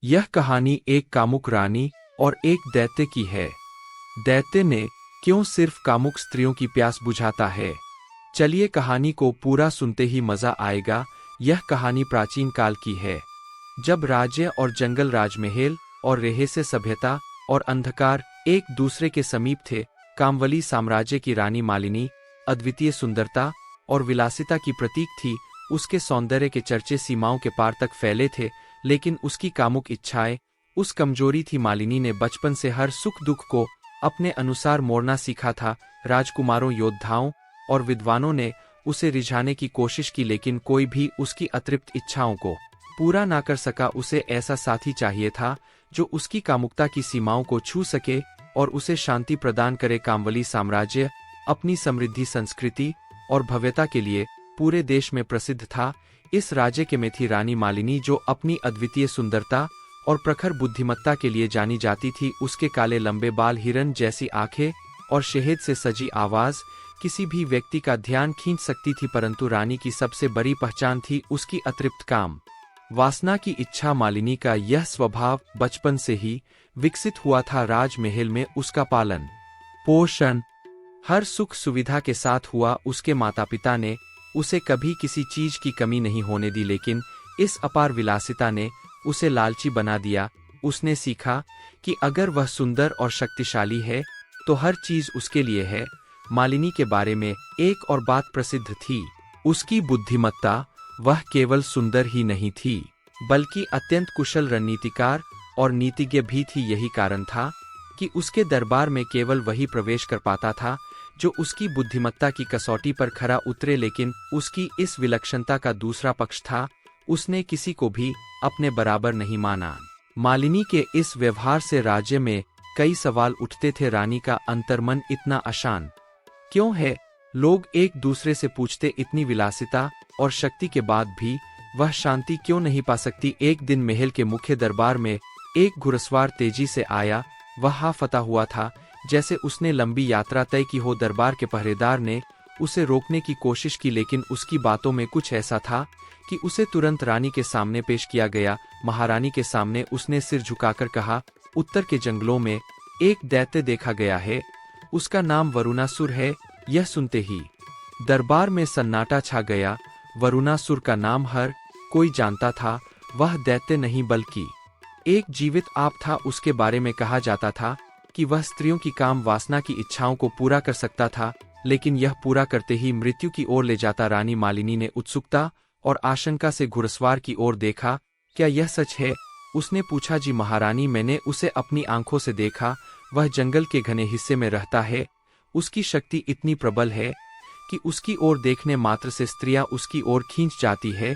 यह कहानी एक कामुक रानी और एक दैत्य की है। दैत्य ने क्यों सिर्फ कामुक स्त्रियों की प्यास बुझाता है? चलिए कहानी को पूरा सुनते ही मजा आएगा। यह कहानी प्राचीन काल की है, जब राज्य और जंगल, राजमहल और रहस्य सभ्यता और अंधकार एक दूसरे के समीप थे। कामवली साम्राज्य की रानी मालिनी अद्वितीय सुंदरता और विलासिता की प्रतीक थी। उसके सौंदर्य के चर्चे सीमाओं के पार तक फैले थे, लेकिन उसकी कामुक इच्छाएं उस कमजोरी थी। मालिनी ने बचपन से हर सुख दुख को अपने अनुसार मोड़ना सीखा था। राजकुमारों, योद्धाओं और विद्वानों ने उसे रिझाने की कोशिश की, लेकिन कोई भी उसकी अतृप्त इच्छाओं को पूरा ना कर सका। उसे ऐसा साथी चाहिए था जो उसकी कामुकता की सीमाओं को छू सके और उसे शांति प्रदान करे। कामवली साम्राज्य अपनी समृद्धि, संस्कृति और भव्यता के लिए पूरे देश में प्रसिद्ध था। इस राज्य के में थी रानी मालिनी, जो अपनी अद्वितीय सुंदरता और प्रखर बुद्धिमत्ता के लिए जानी जाती थी। उसके काले लंबे बाल, हिरन जैसी आंखें और शहद से सजी आवाज किसी भी व्यक्ति का ध्यान खींच सकती थी। परंतु रानी की सबसे बड़ी पहचान थी उसकी अतृप्त काम वासना की इच्छा। मालिनी का यह स्वभाव बचपन से ही विकसित हुआ था। राजमहल में उसका पालन पोषण हर सुख सुविधा के साथ हुआ। उसके माता पिता ने उसे कभी किसी चीज की कमी नहीं होने दी, लेकिन इस अपार विलासिता ने उसे लालची बना दिया। उसने सीखा कि अगर वह सुंदर और शक्तिशाली है तो हर चीज उसके लिए है। मालिनी के बारे में एक और बात प्रसिद्ध थी, उसकी बुद्धिमत्ता। वह केवल सुंदर ही नहीं थी, बल्कि अत्यंत कुशल रणनीतिकार और नीतिज्ञ भी थी। यही कारण था कि उसके दरबार में केवल वही प्रवेश कर पाता था जो उसकी बुद्धिमत्ता की कसौटी पर खरा उतरे। लेकिन उसकी इस विलक्षणता का दूसरा पक्ष था, उसने किसी को भी अपने बराबर नहीं माना। मालिनी के इस व्यवहार से राज्य में कई सवाल उठते थे। रानी का अंतर्मन इतना अशांत क्यों है? लोग एक दूसरे से पूछते, इतनी विलासिता और शक्ति के बाद भी वह शांति क्यों नहीं पा सकती? एक दिन महल के मुख्य दरबार में एक घुड़सवार तेजी से आया। वह हाफता हुआ था, जैसे उसने लंबी यात्रा तय की हो। दरबार के पहरेदार ने उसे रोकने की कोशिश की, लेकिन उसकी बातों में कुछ ऐसा था कि उसे तुरंत रानी के सामने पेश किया गया। महारानी के सामने उसने सिर झुकाकर कहा, उत्तर के जंगलों में एक दैत्य देखा गया है, उसका नाम वरुणासुर है। यह सुनते ही दरबार में सन्नाटा छा गया। वरुणासुर का नाम हर कोई जानता था। वह दैत्य नहीं बल्कि एक जीवित आप था। उसके बारे में कहा जाता था कि वह स्त्रियों की काम वासना की इच्छाओं को पूरा कर सकता था, लेकिन यह पूरा करते ही मृत्यु की ओर ले जाता। रानी मालिनी ने उत्सुकता और आशंका से घुड़सवार की ओर देखा। क्या यह सच है? उसने पूछा। जी महारानी, मैंने उसे अपनी आंखों से देखा। वह जंगल के घने हिस्से में रहता है। उसकी शक्ति इतनी प्रबल है कि उसकी ओर देखने मात्र से स्त्रियां उसकी ओर खींच जाती है।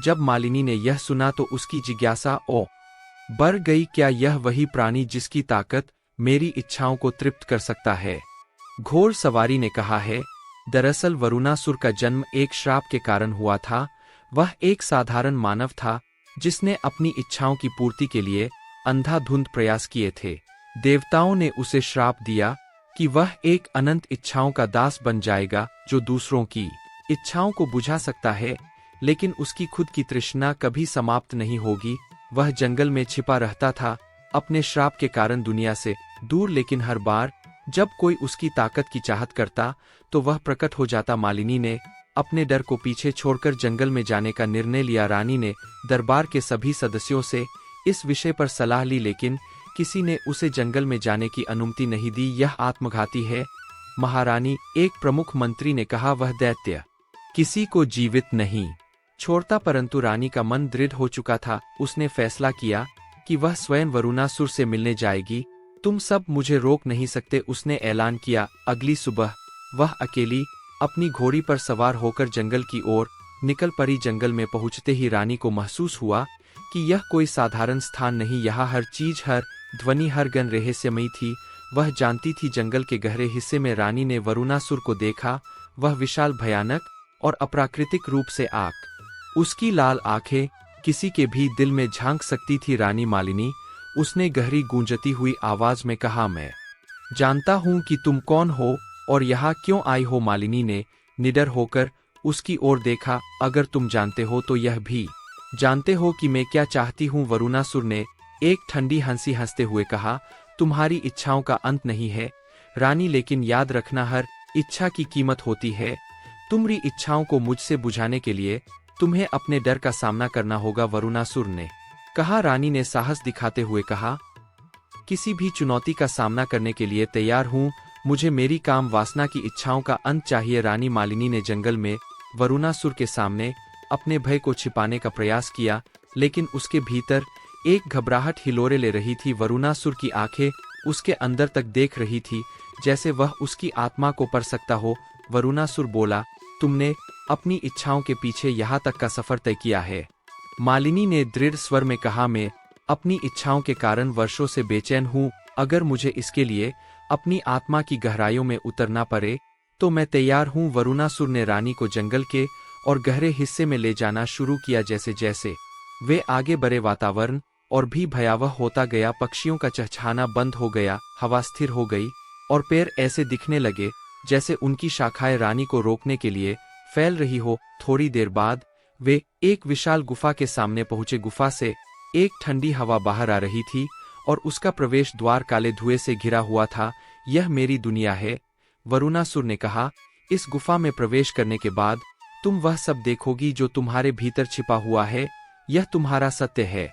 जब मालिनी ने यह सुना तो उसकी जिज्ञासा बढ़ गई। क्या यह वही प्राणी जिसकी ताकत मेरी इच्छाओं को तृप्त कर सकता है? घोड़ सवारी ने कहा है, दरअसल वरुणासुर का जन्म एक श्राप के कारण हुआ था। वह एक साधारण मानव था जिसने अपनी इच्छाओं की पूर्ति के लिए अंधाधुंध प्रयास किए थे। देवताओं ने उसे श्राप दिया कि वह एक अनंत इच्छाओं का दास बन जाएगा, जो दूसरों की इच्छाओं को बुझा सकता है, लेकिन उसकी खुद की तृष्णा कभी समाप्त नहीं होगी। वह जंगल में छिपा रहता था, अपने श्राप के कारण दुनिया से दूर, लेकिन हर बार जब कोई उसकी ताकत की चाहत करता तो वह प्रकट हो जाता। मालिनी ने अपने डर को पीछे छोड़कर जंगल में जाने का निर्णय लिया। रानी ने दरबार के सभी सदस्यों से इस विषय पर सलाह ली, लेकिन किसी ने उसे जंगल में जाने की अनुमति नहीं दी। यह आत्मघाती है महारानी, एक प्रमुख मंत्री ने कहा। वह दैत्य किसी को जीवित नहीं छोड़ता। परंतु रानी का मन दृढ़ हो चुका था। उसने फैसला किया कि वह स्वयं वरुणासुर से मिलने जाएगी। तुम सब मुझे रोक नहीं सकते, उसने ऐलान किया। अगली सुबह वह अकेली अपनी घोड़ी पर सवार होकर जंगल की ओर निकल पड़ी। जंगल में पहुंचते ही रानी को महसूस हुआ कि यह कोई साधारण स्थान नहीं। यहाँ हर चीज, हर ध्वनि, हर गंध रहस्यमयी थी। वह जानती थी जंगल के गहरे हिस्से में रानी ने वरुणासुर को देखा। वह विशाल, भयानक और अप्राकृतिक रूप से उसकी लाल आंखें किसी के भी दिल में झांक सकती थी। रानी मालिनी, उसने गहरी गूंजती हुई आवाज में कहा, मैं जानता हूं कि तुम कौन हो और यहाँ क्यों आई हो। मालिनी ने निडर होकर उसकी ओर देखा। अगर तुम जानते हो तो यह भी जानते हो कि मैं क्या चाहती हूँ? वरुणासुर ने एक ठंडी हंसी हंसते हुए कहा। तुम्हारी इच्छाओं का अंत नहीं है रानी, लेकिन याद रखना हर इच्छा की कीमत होती है। तुम्हारी इच्छाओं को मुझसे बुझाने के लिए तुम्हें अपने डर का सामना करना होगा, वरुणासुर ने कहा। रानी ने साहस दिखाते हुए कहा, किसी भी चुनौती का सामना करने के लिए तैयार हूँ, मुझे मेरी काम वासना की इच्छाओं का अंत चाहिए। रानी मालिनी ने जंगल में वरुणासुर के सामने अपने भय को छिपाने का प्रयास किया, लेकिन उसके भीतर एक घबराहट हिलोरे ले रही थी। वरुणासुर की आंखें उसके अंदर तक देख रही थी, जैसे वह उसकी आत्मा को पढ़ सकता हो। वरुणासुर बोला, तुमने अपनी इच्छाओं के पीछे यहाँ तक का सफर तय किया है। मालिनी ने दृढ़ स्वर में कहा, मैं अपनी इच्छाओं के कारण वर्षों से बेचैन हूँ। अगर मुझे इसके लिए अपनी आत्मा की गहराइयों में उतरना पड़े तो मैं तैयार हूँ। वरुणासुर ने रानी को जंगल के और गहरे हिस्से में ले जाना शुरू किया। जैसे जैसे वे आगे बढ़े वातावरण और भी भयावह होता गया। पक्षियों का चहचहाना बंद हो गया, हवा स्थिर हो गई और पेड़ ऐसे दिखने लगे जैसे उनकी शाखाएं रानी को रोकने के लिए फैल रही हो। थोड़ी देर बाद वे एक विशाल गुफा के सामने पहुंचे। गुफा से एक ठंडी हवा बाहर आ रही थी और उसका प्रवेश द्वार काले धुएं से घिरा हुआ था। यह मेरी दुनिया है, वरुणासुर ने कहा। इस गुफा में प्रवेश करने के बाद तुम वह सब देखोगी जो तुम्हारे भीतर छिपा हुआ है। यह तुम्हारा सत्य है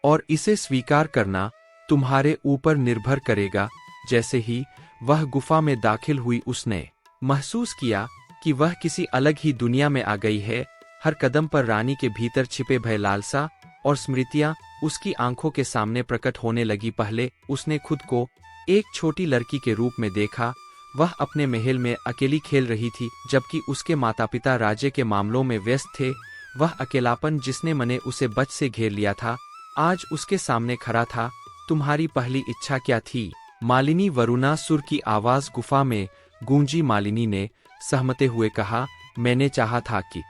और इसे स्वीकार करना तुम्हारे ऊपर निर्भर करेगा। जैसे ही वह गुफा में दाखिल हुई, उसने महसूस किया कि वह किसी अलग ही दुनिया में आ गई है। हर कदम पर रानी के भीतर छिपे भय, लालसा और स्मृतियां उसकी आंखों के सामने प्रकट होने लगी। पहले उसने खुद को एक छोटी लड़की के रूप में देखा। वह अपने महल में अकेली खेल रही थी, जबकि उसके माता पिता राज्य के मामलों में व्यस्त थे। वह अकेलापन जिसने मने उसे बच से घेर लिया था, आज उसके सामने खड़ा था। तुम्हारी पहली इच्छा क्या थी, मालिनी? वरुणासुर की आवाज गुफा में गूंजी। मालिनी ने सहमते हुए कहा, मैंने चाहा था कि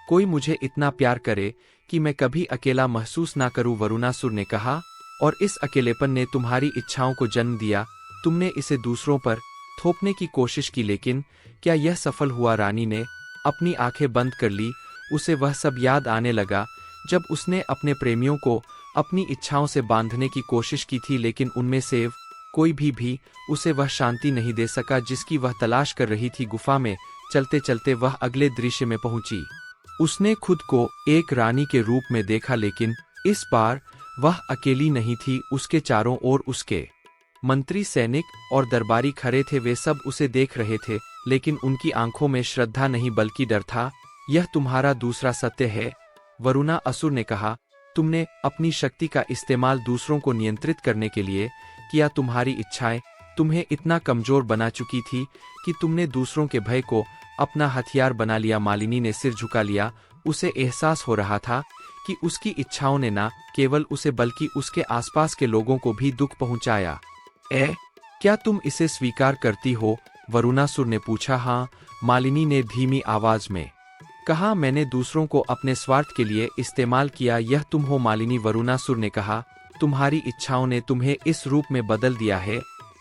कोई मुझे इतना प्यार करे कि मैं कभी अकेला महसूस ना करूं, वरुणासुर ने कहा। और इस अकेलेपन ने तुम्हारी इच्छाओं को जन्म दिया। तुमने इसे दूसरों पर थोपने की कोशिश की, लेकिन क्या यह सफल हुआ? रानी ने अपनी आंखें बंद कर ली। उसे वह सब याद आने लगा जब उसने अपने प्रेमियों को अपनी इच्छाओं से बांधने की कोशिश की थी, लेकिन उनमें से कोई भी उसे वह शांति नहीं दे सका जिसकी वह तलाश कर रही थी। गुफा में चलते चलते वह अगले दृश्य में पहुंची। उसने खुद को एक रानी के रूप में देखा, लेकिन इस बार वह अकेली नहीं थी। उसके चारों ओर उसके मंत्री, सैनिक और दरबारी खड़े थे। वे सब उसे देख रहे थे, लेकिन उनकी आंखों में श्रद्धा नहीं बल्कि डर था। यह तुम्हारा दूसरा सत्य है, वरुणासुर ने कहा। तुमने अपनी शक्ति का इस्तेमाल दूसरों को नियंत्रित करने के लिए किया। तुम्हारी इच्छाएं तुम्हें इतना कमजोर बना चुकी थी कि तुमने दूसरों के भय को अपना हथियार बना लिया। मालिनी ने सिर झुका लिया। उसे एहसास हो रहा था कि उसकी इच्छाओं ने न केवल उसे बल्कि उसके आसपास के लोगों को भी दुख पहुंचाया। क्या तुम इसे स्वीकार करती हो? वरुणासुर ने पूछा। हाँ, मालिनी ने धीमी आवाज में कहा। मैंने दूसरों को अपने स्वार्थ के लिए इस्तेमाल किया। यह तुम हो मालिनी, वरुणासुर ने कहा। तुम्हारी इच्छाओं ने तुम्हें इस रूप में बदल दिया है।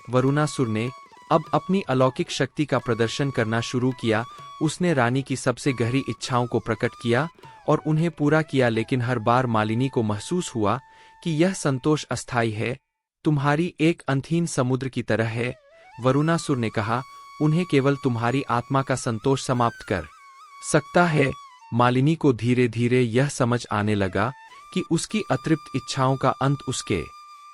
वरुणासुर ने अब अपनी अलौकिक शक्ति का प्रदर्शन करना शुरू किया। उसने रानी की सबसे गहरी इच्छाओं को प्रकट किया और उन्हें पूरा किया, लेकिन हर बार मालिनी को महसूस हुआ कि यह संतोष अस्थायी है, तुम्हारी एक अंतहीन समुद्र की तरह है। वरुणासुर ने कहा, उन्हें केवल तुम्हारी आत्मा का संतोष समाप्त कर सकता है। मालिनी को धीरे धीरे यह समझ आने लगा कि उसकी अतृप्त इच्छाओं का अंत उसके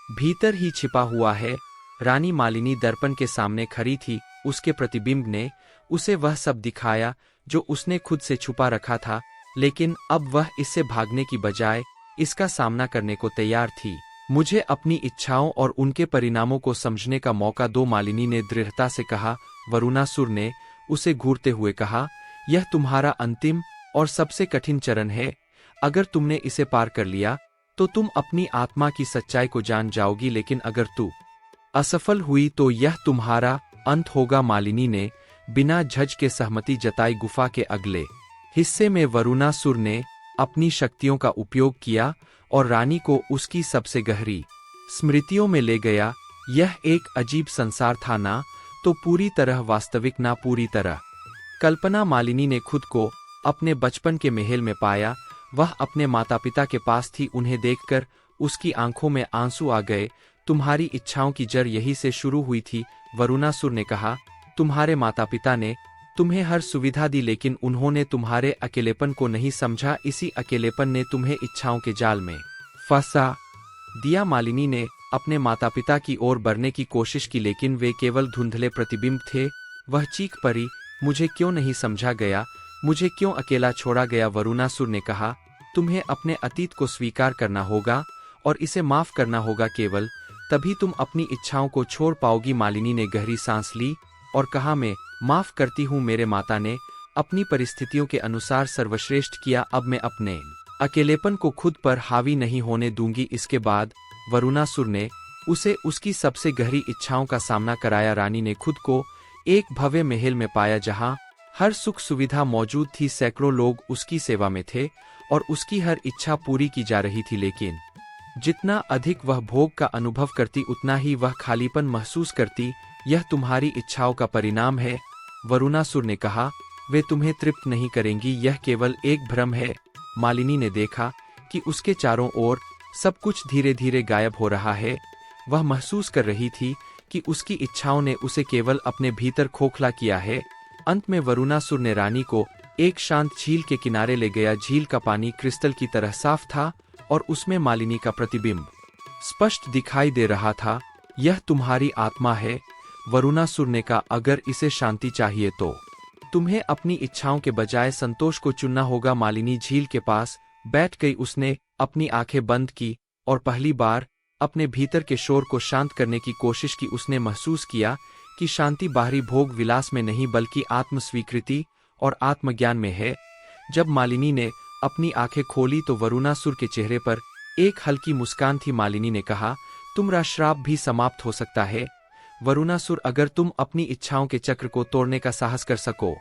भीतर ही छिपा हुआ है। रानी मालिनी दर्पण के सामने खड़ी थी। उसके प्रतिबिंब ने उसे वह सब दिखाया जो उसने खुद से छुपा रखा था, लेकिन अब वह इससे भागने की बजाय इसका सामना करने को तैयार थी। मुझे अपनी इच्छाओं और उनके परिणामों को समझने का मौका दो, मालिनी ने दृढ़ता से कहा। वरुणासुर ने उसे घूरते हुए कहा, यह तुम्हारा अंतिम और सबसे कठिन चरण है। अगर तुमने इसे पार कर लिया तो तुम अपनी आत्मा की सच्चाई को जान जाओगी, लेकिन अगर तू असफल हुई तो यह तुम्हारा अंत होगा। मालिनी ने बिना झज के सहमति जताई। गुफा के अगले हिस्से में वरुणासुर ने अपनी शक्तियों का उपयोग किया और रानी को उसकी सबसे गहरी स्मृतियों में ले गया। यह एक अजीब संसार था, ना तो पूरी तरह वास्तविक, ना पूरी तरह कल्पना। मालिनी ने खुद को अपने बचपन के महल में पाया। वह अपने माता पिता के पास थी। उन्हें देखकर उसकी आंखों में आंसू आ गए। तुम्हारी इच्छाओं की जड़ यही से शुरू हुई थी, वरुणासुर ने कहा। तुम्हारे माता पिता ने तुम्हें हर सुविधा दी, लेकिन उन्होंने तुम्हारे अकेलेपन को नहीं समझा। इसी अकेलेपन ने तुम्हें इच्छाओं के जाल में फंसा दिया। मालिनी ने अपने माता पिता की ओर बढ़ने की कोशिश की, लेकिन वे केवल धुंधले प्रतिबिंब थे। वह चीख पड़ी, मुझे क्यों नहीं समझा गया, मुझे क्यों अकेला छोड़ा गया। वरुणासुर ने कहा, तुम्हें अपने अतीत को स्वीकार करना होगा और इसे माफ करना होगा। केवल तभी तुम अपनी इच्छाओं को छोड़ पाओगी। मालिनी ने गहरी सांस ली और कहा, मैं माफ करती हूँ। मेरे माता ने अपनी परिस्थितियों के अनुसार सर्वश्रेष्ठ किया। अब मैं अपने अकेलेपन को खुद पर हावी नहीं होने दूंगी। इसके बाद वरुणासुर ने उसे उसकी सबसे गहरी इच्छाओं का सामना कराया। रानी ने खुद को एक भव्य महल में पाया, जहां हर सुख सुविधा मौजूद थी। सैकड़ों लोग उसकी सेवा में थे और उसकी हर इच्छा पूरी की जा रही थी। लेकिन जितना अधिक वह भोग का अनुभव करती, उतना ही वह खालीपन महसूस करती। यह तुम्हारी इच्छाओं का परिणाम है, वरुणासुर ने कहा। वे तुम्हें तृप्त नहीं करेंगी, यह केवल एक भ्रम है। मालिनी ने देखा कि उसके चारों ओर सब कुछ धीरे धीरे गायब हो रहा है। वह महसूस कर रही थी कि उसकी इच्छाओं ने उसे केवल अपने भीतर खोखला किया है। अंत में वरुणासुर ने रानी को एक शांत झील के किनारे ले गया। झील का पानी क्रिस्टल की तरह साफ था और उसमें मालिनी का प्रतिबिंब स्पष्ट दिखाई दे रहा था। यह तुम्हारी आत्मा है, वरुणासुर ने कहा। अगर इसे शांति चाहिए तो तुम्हें अपनी इच्छाओं के बजाय संतोष को चुनना होगा। मालिनी झील के पास बैठ गई। उसने अपनी आंखें बंद की और पहली बार अपने भीतर के शोर को शांत करने की कोशिश की। उसने महसूस किया कि शांति बाहरी भोग विलास में नहीं, बल्कि आत्म स्वीकृति और आत्मज्ञान में है। जब मालिनी ने अपनी आंखें खोली तो वरुणासुर के चेहरे पर एक हल्की मुस्कान थी। मालिनी ने कहा, तुम्हारा श्राप भी समाप्त हो सकता है वरुणासुर, अगर तुम अपनी इच्छाओं के चक्र को तोड़ने का साहस कर सको।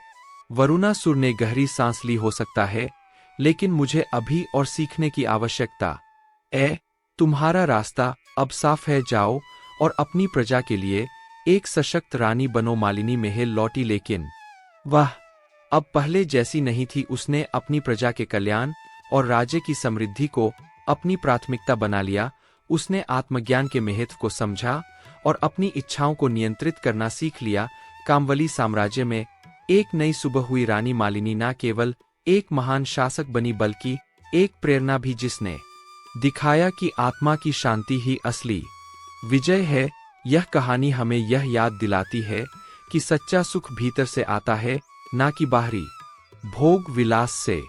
वरुणासुर ने गहरी सांस ली। हो सकता है, लेकिन मुझे अभी और सीखने की आवश्यकता है। तुम्हारा रास्ता अब साफ है, जाओ और अपनी प्रजा के लिए एक सशक्त रानी बनो। मालिनी महल लौटी, लेकिन वह अब पहले जैसी नहीं थी। उसने अपनी प्रजा के कल्याण और राज्य की समृद्धि को अपनी प्राथमिकता बना लिया। उसने आत्मज्ञान के महत्व को समझा और अपनी इच्छाओं को नियंत्रित करना सीख लिया। कामवली साम्राज्य में एक नई सुबह हुई। रानी मालिनी न केवल एक महान शासक बनी, बल्कि एक प्रेरणा भी, जिसने दिखाया कि आत्मा की शांति ही असली विजय है। यह कहानी हमें यह याद दिलाती है कि सच्चा सुख भीतर से आता है, ना कि बाहरी भोग विलास से।